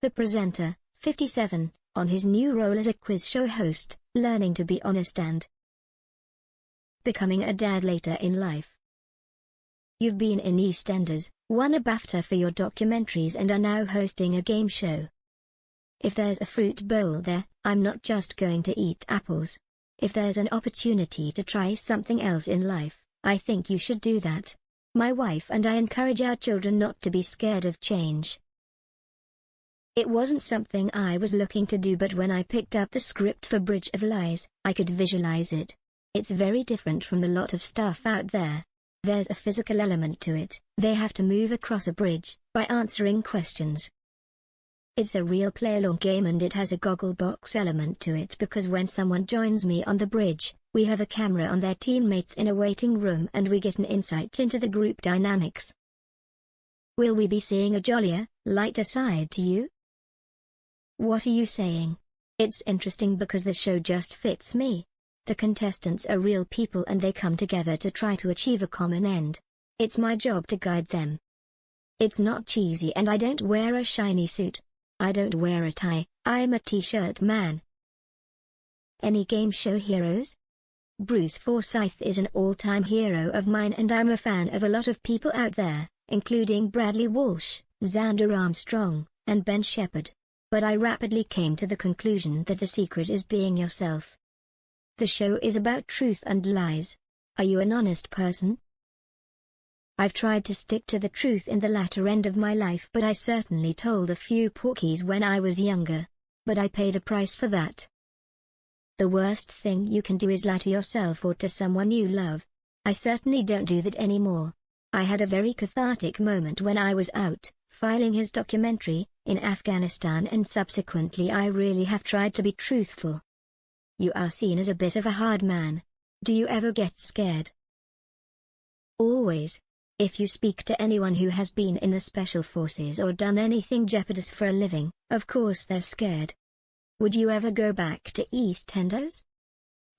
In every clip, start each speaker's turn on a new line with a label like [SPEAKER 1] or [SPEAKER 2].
[SPEAKER 1] The presenter, 57, on his new role as a quiz show host, learning to be honest and becoming a dad later in life. You've been in EastEnders, won a BAFTA for your documentaries and are now hosting a game show. If there's a fruit bowl there, I'm not just going to eat apples. If there's an opportunity to try something else in life, I think you should do that. My wife and I encourage our children not to be scared of change. It wasn't something I was looking to do, but when I picked up the script for Bridge of Lies, I could visualize it. It's very different from the lot of stuff out there. There's a physical element to it. They have to move across a bridge by answering questions. It's a real play-along game, and it has a goggle box element to it because when someone joins me on the bridge, we have a camera on their teammates in a waiting room and we get an insight into the group dynamics. Will we be seeing a jollier, lighter side to you? What are you saying? It's interesting because the show just fits me. The contestants are real people and they come together to try to achieve a common end. It's my job to guide them. It's not cheesy and I don't wear a shiny suit. I don't wear a tie, I'm a t-shirt man. Any game show heroes? Bruce Forsyth is an all-time hero of mine and I'm a fan of a lot of people out there, including Bradley Walsh, Xander Armstrong, and Ben Shepherd. But I rapidly came to the conclusion that the secret is being yourself. The show is about truth and lies. Are you an honest person? I've tried to stick to the truth in the latter end of my life, but I certainly told a few porkies when I was younger. But I paid a price for that. The worst thing you can do is lie to yourself or to someone you love. I certainly don't do that anymore. I had a very cathartic moment when I was out, filing his documentary, in Afghanistan, and subsequently I really have tried to be truthful. You are seen as a bit of a hard man. Do you ever get scared? Always. If you speak to anyone who has been in the special forces or done anything jeopardous for a living, of course they're scared. Would you ever go back to EastEnders?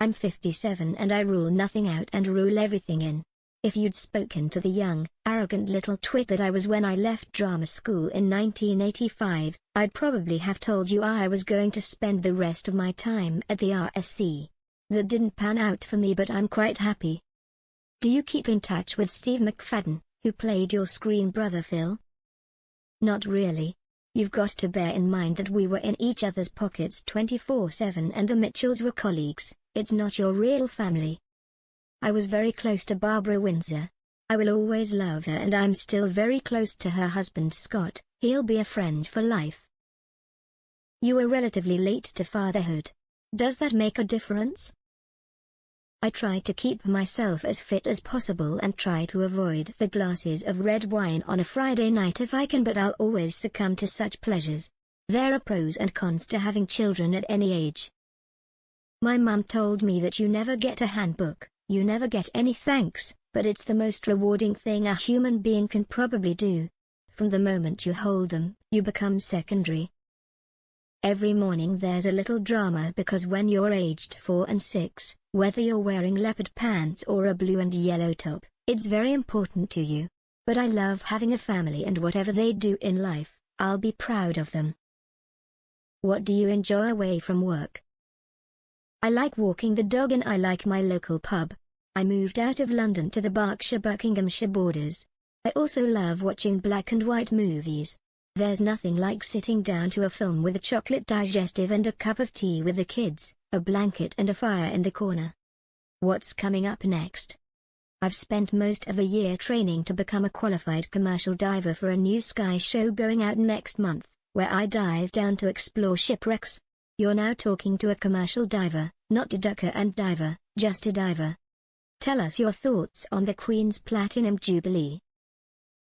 [SPEAKER 1] I'm 57 and I rule nothing out and rule everything in. If you'd spoken to the young, arrogant little twit that I was when I left drama school in 1985, I'd probably have told you I was going to spend the rest of my time at the RSC. That didn't pan out for me, but I'm quite happy. Do you keep in touch with Steve McFadden, who played your screen brother Phil? Not really. You've got to bear in mind that we were in each other's pockets 24/7 and the Mitchells were colleagues. It's not your real family. I was very close to Barbara Windsor. I will always love her and I'm still very close to her husband Scott. He'll be a friend for life. You were relatively late to fatherhood. Does that make a difference? I try to keep myself as fit as possible and try to avoid the glasses of red wine on a Friday night if I can, but I'll always succumb to such pleasures. There are pros and cons to having children at any age. My mum told me that you never get a handbook, you never get any thanks, but it's the most rewarding thing a human being can probably do. From the moment you hold them, you become secondary. Every morning there's a little drama because when you're aged 4 and 6, whether you're wearing leopard pants or a blue and yellow top, it's very important to you. But I love having a family and whatever they do in life, I'll be proud of them. What do you enjoy away from work? I like walking the dog and I like my local pub. I moved out of London to the Berkshire-Buckinghamshire borders. I also love watching black and white movies. There's nothing like sitting down to a film with a chocolate digestive and a cup of tea with the kids, a blanket and a fire in the corner. What's coming up next? I've spent most of the year training to become a qualified commercial diver for a new Sky show going out next month, where I dive down to explore shipwrecks. You're now talking to a commercial diver, not a ducker and diver, just a diver. Tell us your thoughts on the Queen's Platinum Jubilee.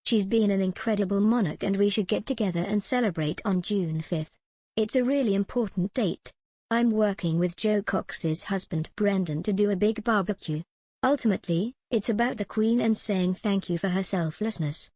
[SPEAKER 1] She's been an incredible monarch and we should get together and celebrate on June 5th. It's a really important date. I'm working with Joe Cox's husband Brendan to do a big barbecue. Ultimately, it's about the Queen and saying thank you for her selflessness.